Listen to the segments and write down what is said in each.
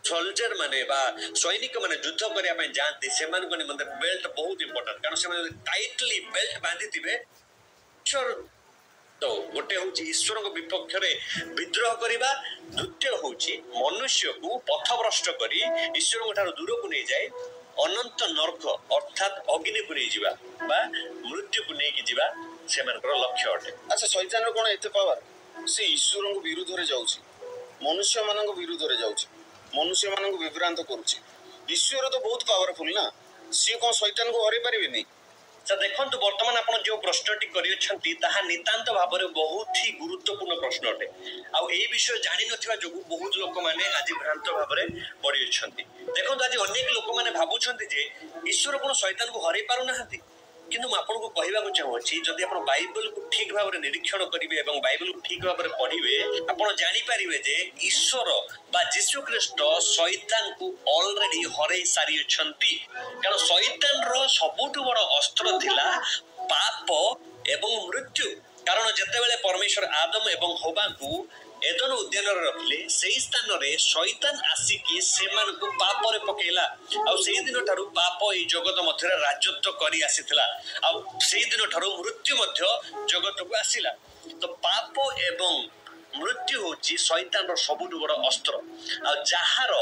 Soldier माने बा सैनिक माने युद्ध करिया पय जानती सेमान को निमंते बेल्ट बहुत इंपोर्टेंट कारण से टाइटली बेल्ट बांधी थिबे ईश्वर तो गोटे हूँ ईश्वर को विपक्ष में विद्रोह करवा द्वितीय हूँ मनुष्य को पथभ्रष्ट कर ईश्वर दूर को नहीं जाए अनंत नर्क अर्थात अग्नि को नहीं जावा मृत्यु को लेकिन जावा से लक्ष्य अटे। अच्छा शैतान कौन एत पावर से ईश्वर विरुद्ध रे जाउछि मनुष्य मान विरुद्ध रे जाउछि मनुष्य मान विभ्रांत करुछि ईश्वर तो बहुत पावरफुल ना सी कौन शैतान को हरै परिबेनी। देखो बर्तमान आप जो प्रश्नटी कर नितांत भाव में बहुत ही गुरुत्वपूर्ण प्रश्न अटे आउ ए विषय जानी नथिबा जो बहुत लोक मैंने आज भ्रांत भाव में पड़ी देखो आज अनेक लोक मैंने भावुं जे ईश्वर कौन शैतान को हरई पारु नाहांती किंतु मैं आपको कहवाक चाहूँगी जदि आप बाइबल को ठीक भाव में निरीक्षण करेंगे और बाइबल को ठीक भाव में पढ़े आप जानीपारे जे ईश्वर बा जीशु ख्रीस्ट शैतान को ऑलरेडी हरई सारी कारण शैतान रो सबुठ बड़ अस्त्र थिला पाप एवं मृत्यु कारण जितेबाला परमेश्वर आदम एवं हवा को एदन उद्यान रखिले से स्थान रे शैतान आसिकी सेमान को पाप रे पकेला आ से दिन ठारू पाप ए जगत मध्य राजत्व करी आसीथिला आ से दिन ठारू मृत्यु मध्य जगत को आसीला तो पाप एवं मृत्यु होची शैतान रो सबुठ बड़ अस्त्र आ जहार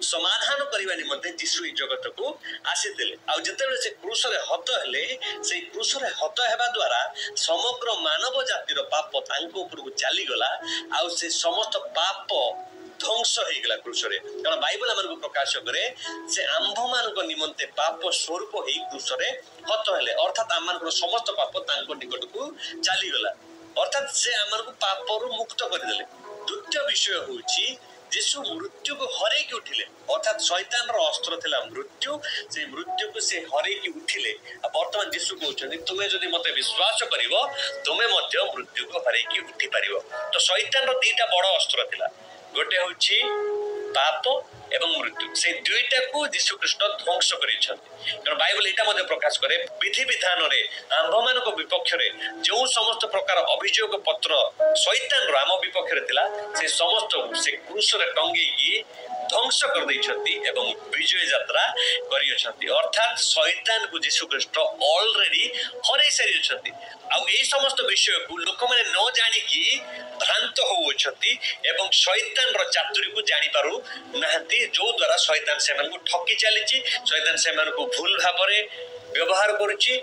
समाधान करने निमंते जीशु जगत को आसीथिले आ जतेबेले से क्रूस रे हत हेले से क्रूस रे हत हेबा द्वारा समग्र मानव जातिर पाप तांको ऊपर को चली गला आ से समस्त पाप ध्वंस हो गला क्रूस रे कारण बाइबल हमन को प्रकाश करे से आंभ मान को निमंते पाप स्वरूप हे क्रूस रे हत हेले अर्थात आमान को समस्त पाप तांको निकट को चली गला अर्थात से आमान को पाप रु मुक्त कर देले। द्वितीय विषय होची जीशु मृत्यु को हरे की उठिले अर्थात शैतान रो अस्त्र थिला मृत्यु से मृत्यु को से हरे की उठिले वर्तमान जीशु कहउछन तुमे जदि मते विश्वास करिवो तुमे मध्य मृत्यु को हरे की उठी परिवो। तो शैतान रो दीटा बड़ अस्त्र थिला गोटे होची पाप एवं मृत्यु से दुईटा को जीशु ख्रीस्ट ध्वंस करिछन कारण बाइबल एटा मध्ये प्रकाश करे विधि विधान रे आंभ मान को विपक्ष रे जो समस्त प्रकार अभियोग पत्र शैतान रो आम विपक्ष रे थिला से समस्त से क्रूस रे टंगी की ध्वंस कर दैछंती एवं विजय यात्रा करियछंती अर्थात शैतान को जीशु ख्रीस्ट ऑलरेडी हरै सारी अछंती आ ए समस्त विषय को लोक माने न जानि की भ्रांत होउछंती एवं शैतान रो चातुरी को जानि पारु नाहंती जो द्वारा शैतान सेमान को ठकी चलीची शैतान सेमान को भूल भाव में व्यवहार करुच्ची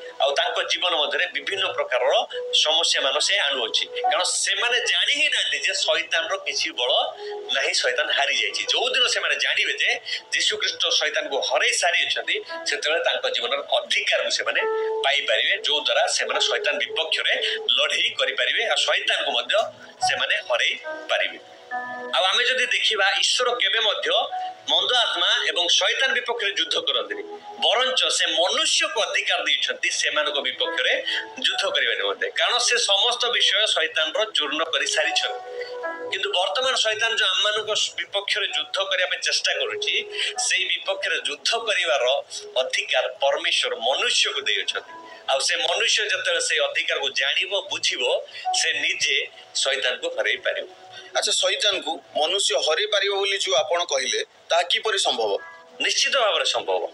जीवन मध्य विभिन्न प्रकार समस्या मान से आणुअछि कारण से माने जानी ही ना जे शैतान रो किछि बळ नाही शैतान हारी जाइछि जो दिन से माने जानिबे जे यीशु ख्रीष्ट शैतान को हरै सारी अछंती सेतबे तांको जीवन अधिकार से माने पाई परिबे जो द्वारा से माने शैतान विपक्ष रे लढई करि परिबे आ शैतान को मध्य से माने हरै परिबे। अब आमे जदि देखिबा ईश्वर केबे मध्य मंद आत्मा एवं शैतान विपक्ष में युद्ध करते बरंच से मनुष्य को अधिकार देइछंती सेमान को विपक्ष में युद्ध करिबे निमंते कारण से समस्त विषय शैतान रो चूर्ण करि सारी किंतु वर्तमान शैतान जो आम मान विपक्ष में युद्ध करने चेष्टा करुच्ची से विपक्ष में युद्ध कर अधिकार परमेश्वर मनुष्य को देइछंती आ से मनुष्य जते से अधिकार को जानिबो बुझिबो से निजे शैतान को हरै पारिबो। अच्छा शैतान को मनुष्य हरै पारिबो बोली जो आपण कहिले ता किपरि संभव? निश्चित भाव में संभव।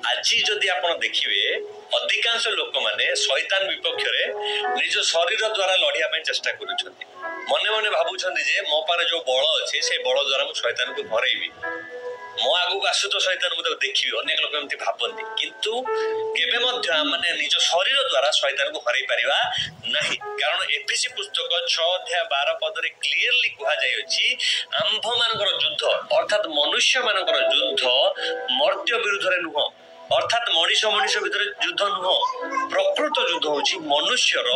आज जदि आपण देखिबे अधिकांश लोक माने शैतान विपक्ष में निज शरीर द्वारा लड़िया ପାଇଁ चेष्टा करूछंती मने मने भाबुछंती जे मो पारे जो बल अछि से बल द्वारा मु शैतान को हरैबी मो आगु आसु तो शैतान को देखिबी अनेक लोक एमती भाबंती किंतु केबे मध्य माने निज शरीर द्वारा शैतान को हरै परिबा नाही कारण एफएसी पुस्तक 6 अध्याय 12 पद रे क्लियरली कहा जाय अछि आंभ मानकर युद्ध अर्थात मनुष्य मानकर युद्ध मर्त्य विरुद्ध रे नुह अर्थात मनुष्य मनुष्य भीतर युद्ध नुह प्रकृत युद्ध होची मनुष्यर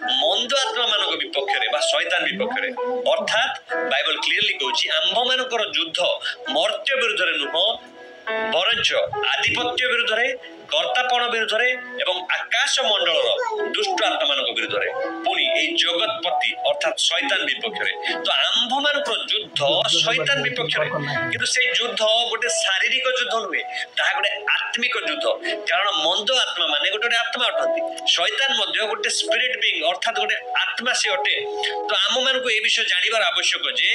मंद आत्मा मान विपक्ष में शैतान विपक्ष में अर्थात बाइबल क्लियरली कहूची आंभ मानकर युद्ध मर्त्य विरुद्ध नुह बरंच आधिपत्य विरुद्ध कर्तापण विरुद्ध एवं आकाश मंडल दुष्ट आत्मा मान विरुद्ध पुणी ये जगतपति अर्थात शैतान विपक्ष तो आंभ मान युद्ध शैतान विपक्ष किंतु से युद्ध गोटे शारीरिक युद्ध नुहे ताहा गोटे आत्मिक युद्ध कारण मंद आत्मा माने गोटे आत्मा अटंती शैतान गोटे स्पिरिट बीइंग अर्थात गोटे आत्मा से अटे तो आम मान को ए विषय जानिबार आवश्यक जे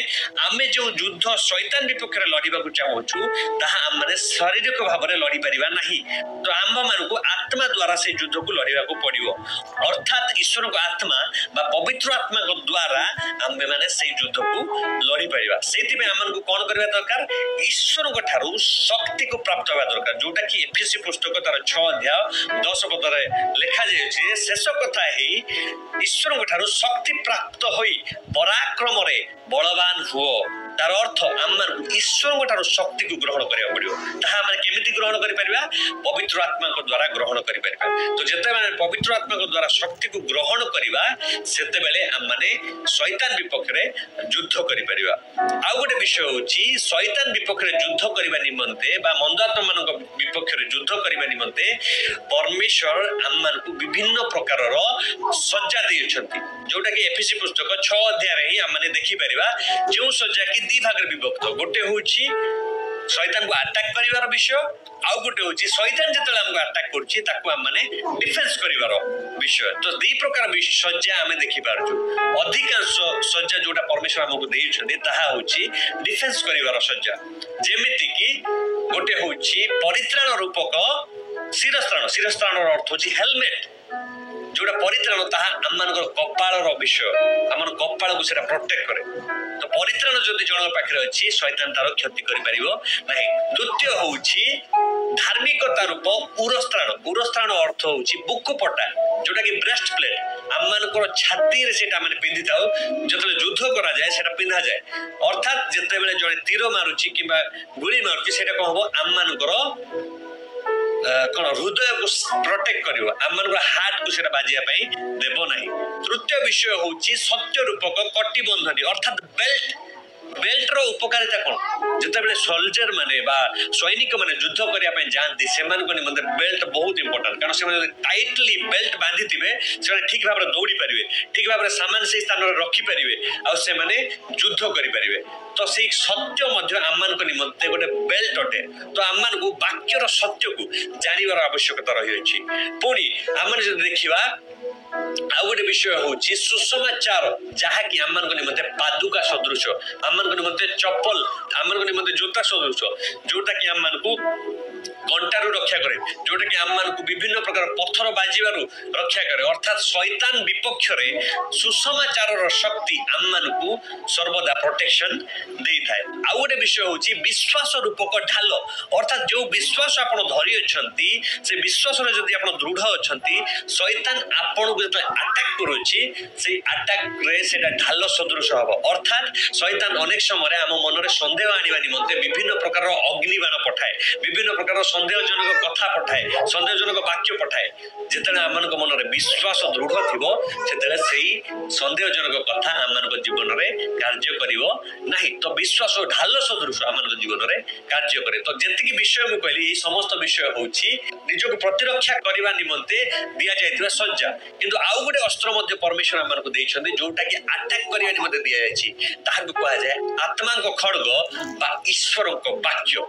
आमे जो युद्ध शैतान विपक्ष लड़िबा को चाहूछु ताहा आम माने शारीरिक भाव में लड़ी परिबा नहीं तो आम मान को आत्मा द्वारा से युद्ध को लड़िबा को पड़िबो अर्थात ईश्वर को आत्मा बा पवित्र आत्मा को द्वारा आमे माने से युद्ध को लड़ी परिबा सेति में आमन को कोन करबा दरकार ईश्वर को ठारू शक्ति को प्राप्त होगा दरकार जोटा कि एफएससी पुस्तक तार 6 अध्याय 10 पद रे लिखा जायछि शेष कथा है ईश्वर को ठारू शक्ति प्राप्त होई पराक्रम रे बलवान हुओ तार अर्थ आमन ईश्वर को ठारू शक्ति को ग्रहण करिया पड़ियो ताहा माने केमिति ग्रहण करि परिबा पवित्र आत्मा को द्वारा ग्रहण करि परिबा तो जते माने पवित्र आत्मा को द्वारा शक्ति को ग्रहण करिबा सेते बेले आम माने शैतान विपक्ष रे युद्ध करि परिबा आ गोटे विषय होची शैतान विपक्ष रे युद्ध करिबा निमंते बा मंद आत्मा मानक विपक्ष रे युद्ध करिबा निमंते परमेश्वर आम मान को विभिन्न प्रकार रो सज्जा देइछंती जोटा कि एफएससी पुस्तक 6 अध्याय रे ही आम माने देखि परिबा जो सज्जा कि दी भाग रे विभक्त गोटे होची शैतान को अटैक करिवार विषय आउ गोटे होची शैतान जेतले हमको अटैक करछि ताकू हम माने डिफेंस करिवार विषय तो दी प्रकार सज्जा हमें देखि पारछु अधिकांश सज्जा जोटा परमेश्वर हमको देइछथि ताहा होची डिफेंस करिवार सज्जा जेमिति कि गोटे होची परित्राण रूपक शिरस्त्राण अर्थ होची हेलमेट जोटा परित्राण ताहा हमनकर कपाळर विषय हमन कपाळ को सेटा प्रोटेक्ट करे तो परित्राण जदि जन पाखरे अछि शैतान तार क्षति करि परिबो नाही द्वितीय होउछि धार्मिकता रूप उरस्त्राण अर्थ होउछि बुकुपटा जोटा कि ब्रेस्ट प्लेट हमनकर छाती रे सेटा माने पिंधि थाओ जतले युद्ध करा जाय सेटा पिंधा जाय अर्थात जते बेले जने तीर मारुछि किबा गुली मारुछि सेटा कहबो हमनकर कौन हृदय को प्रोटेक्ट करिवो हमन हार्ट को सेटा बाजिया पई देबो नाही तृतीय विषय होची सत्य रूपक कटिबंधनी अर्थात बेल्ट रो उपकारिता कोन जते बेले सोल्जर माने बा सैनिक माने युद्ध करिया पई जानती सेमान को निमंते बेल्ट बहुत इंपोर्टेंट कारण से टाइटली बेल्ट बांधी थिबे से ठीक भाबरे दौड़ी परिबे ठीक भाबरे सामान से स्थान रे रखी परिबे आ से माने युद्ध करि परिबे तो से सत्य मध्य आमान को निमंते गोटे बेल्ट अटे तो आमान को वाक्य रो सत्य को जानिबार आवश्यकता रही अछि पुनी आमान जे देखिबा आ गोटे विषय होची सुसमाचार जहा कि आमान को निमंते पादुका सदृश आमान को निमंते चप्पल आमान को निमंते जूता सदृश जोटा कि आमान को कंटारू रक्षा करे जोटा कि आम मान को विभिन्न प्रकार पत्थर बाजिबारु रक्षा करे अर्थात शैतान विपक्ष रे सुसमाचार रो शक्ति आम मान को सर्वदा प्रोटेक्शन देई थाए आ गोटे विषय होची विश्वास रूपक ढाल अर्थात जो विश्वास आपण धरि अछंती से विश्वास रे जदी आपण दृढ़ अछंती शैतान आपण को जते अटैक करूची से अटैक रे सेटा ढाल सदृश हबो अर्थात शैतान अनेक समय रे आम मन रे संदेह आनिबा निमंते विभिन्न प्रकार अग्निबाण पठाए विभिन्न प्रकार संदेहजनक कथा पठाए संदेहजनक वाक्य पठाए जितने आम मन में विश्वास दृढ़ थी से संदेहजनक कथा आम जीवन में कार्य करिवो नहीं तो विश्वास ढाल सदृश आम जीवन में कार्य करे तो जी विषय मुझे कहली समस्त विषय होची निजक प्रतिरक्षा करने निमंते दि जाइथिबा सज्जा किंतु आउ गोटे अस्त्र मध्य परमेश्वर आम को देइछन्ते जोटा कि अटैक करने निमंते दि जायछि ताहाकु कहा जाय आत्मा को खड्ग बा ईश्वर को वाक्य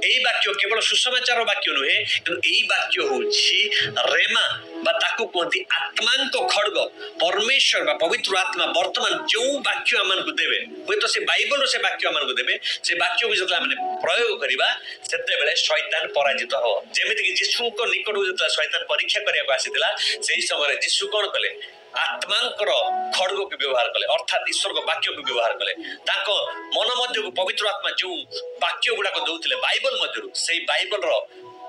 एई वाक्य केवल सुसमाचार वाक्य नुहे किंतु एई वाक्य होछि रेमा बा ताकु कहती आत्मांक खड्ग परमेश्वर बा पवित्र आत्मा वर्तमान जो वाक्य आमन को देबे होय तो से बाइबल रो से वाक्य आमन को देबे से वाक्य को जतला माने प्रयोग करिबा सेते बेले शैतान पराजित हो जेमिति कि यीशु को निकट जतला शैतान परीक्षा करिया को आसीतिला सेही समय यीशु कोन कले आत्मांकर खड्ग को व्यवहार कले अर्थात ईश्वर को वाक्य को व्यवहार कले ताको मन मध्य को पवित्र आत्मा जो वाक्य गुडा को दउतिले बाइबल मध्य सेही बाइबल रो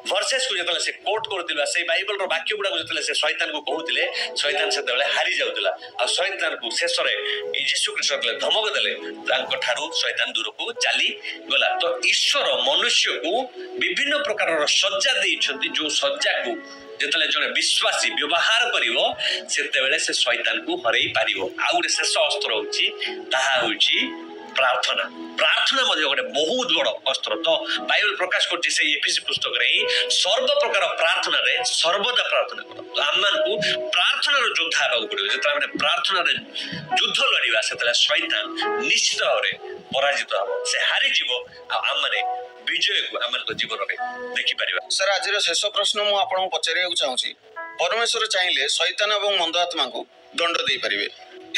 वर्सेस को जतले से कोट करतिला से बाइबल रो वाक्य गुडा को जतले से शैतान को कहउतिले शैतान से तले हारि जाउतिला आ शैतान को शेष रे यीशु ख्रीष्ट तले धमक देले तांको ठारू शैतान दूर को चली गला तो ईश्वर मनुष्य को विभिन्न प्रकार रो सज्जा देइछंती जो सज्जा को जेतले जने विश्वासी व्यवहार करिवो सेते बेले से शैतान को हरई पारिवो आ गुटे शेष अस्त्र होची ताहा होची प्रार्थना प्रार्थना मध्य गोटे बहुत बड़ अस्त्र तो बाइबल प्रकाश करछि से एफिसी पुस्तक रे सर्व प्रकार प्रार्थना रे सर्वदा प्रार्थना करो तो आम को प्रार्थना रो योद्धा हेबाक पड़िबो जेतला माने प्रार्थना रे युद्ध लड़िबा सेतला शैतान निश्चित भाबरे पराजित हबो से हारि जीवो आ आम माने विजय को आम जीवन में देखि परिबा। सर आज शेष प्रश्न मु आपन पचारिया चाहूची परमेश्वर चाहिए शैतान और मंद आत्मा को दंड दे पारिबे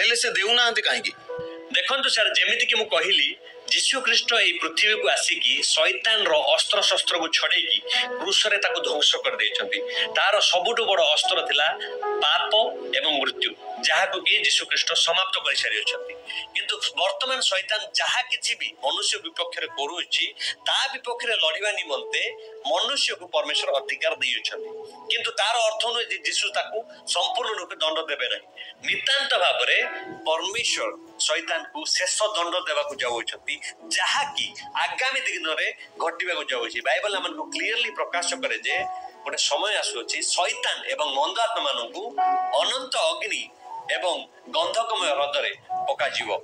हेले से देउना काहेकि देखंतु सर जेमिति कि मु कहिली जीशु ख्रीष्ट ए पृथ्वी को आसिकी शैतान रो अस्त्र शस्त्र को छड़ेकी क्रूस रे ताको ध्वंस कर देइछंती तार सबुटु बड़ अस्त्र थिला पाप एवं मृत्यु जहा को कि जीशु ख्रीष्ट समाप्त कर सारी अछंती किंतु वर्तमान शैतान जहा किछि भी मनुष्य विपक्ष रे करूछि ता विपक्ष रे लड़िबा निमंते मनुष्य को परमेश्वर अधिकार देइछंती किंतु तार अर्थ न जे जीशु ताको संपूर्ण रूप दंड देबे नाही नितांत भाबरे परमेश्वर शैतान को शेष दंड देबाकू जाउछंती जहा कि आगामी दिन रे घटिबाकू जाउछि बाइबल हमन को क्लियरली प्रकाश करे जे गोटे समय आसुछि शैतान एवं मंद आत्मा मानकू अनंत अग्नि एवं गंधकमय हृदय पका जीव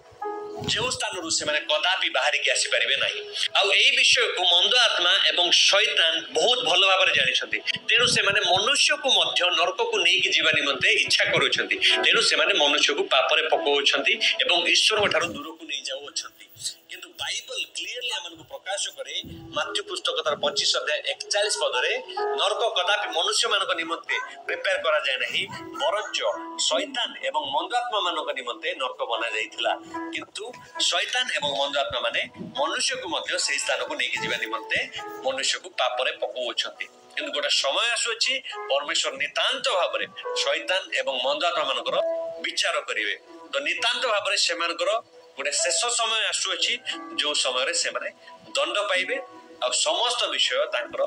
जो स्थान से माने कदापि बाहर की आसी पारिबे नाही आ एई विषय को मंद आत्मा एवं शैतान बहुत भल भाव जानी तेणु से माने मनुष्य को मध्य नरक को लेकिन जीवा निमंते इच्छा करूछंती तेणु से माने मनुष्य को पापरे पकाउछंती एवं ईश्वर ठारू दूर को नहीं जाउछंती किंतु बाइबल क्लियरली हमन को प्रकाश करे मत्ती पुस्तक तार 25 अध्याय 41 पद रे नरक कदापि मनुष्य मानक निमंते प्रिपेयर करा जाय नाही बरंच शैतान एवं मंदात्मा मानक निमंते नरक बना जायतिला किंतु शैतान एवं मंदात्मा माने मनुष्य को मध्य से स्थान को लेके जीवा निमंते मनुष्य को पापरे पकाउछंती किंतु गोटे समय आसुछि परमेश्वर नितांत भाबरे शैतान एवं मंदात्मा मानकर विचार करिवे तो नितांत भाबरे सेमानकर गोटे शेष समय आसुछि जो समय रे से माने दंड पाइबे आ समस्त विषय तांकर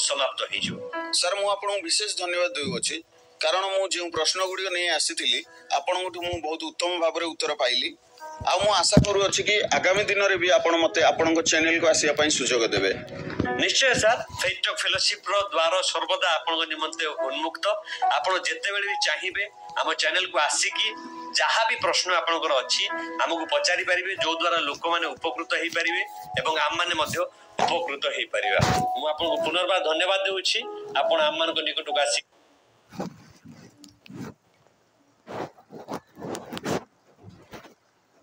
समाप्त हो जिवो। सर मु आपन विशेष धन्यवाद देउछि कारण मु जे प्रश्न गुडी नै आसीथिली आपन मु बहुत उत्तम भाबरे उत्तर पाइली आ मु आशा करू अछि कि आगामी दिन रे भी आपन मते आपन चैनल को आसिया पई सुजोग देबे। निश्चय सर फेथ टॉक फेलोशिप रो द्वार सर्वदा आपन निमंते उन्मुक्त आपन जेते बेले भी चाहिबे हम चैनल को आसिकी जहाँ भी प्रश्न आपनकर अच्छी आमको पचारि पारिबे जो द्वारा लोक माने उपकृत हेई पारिबे एवं आम माने मध्य उपकृत हेई पारिबा। मु आपनको पुनर्बार धन्यवाद देउछि आपण आम मानक निकटक आसी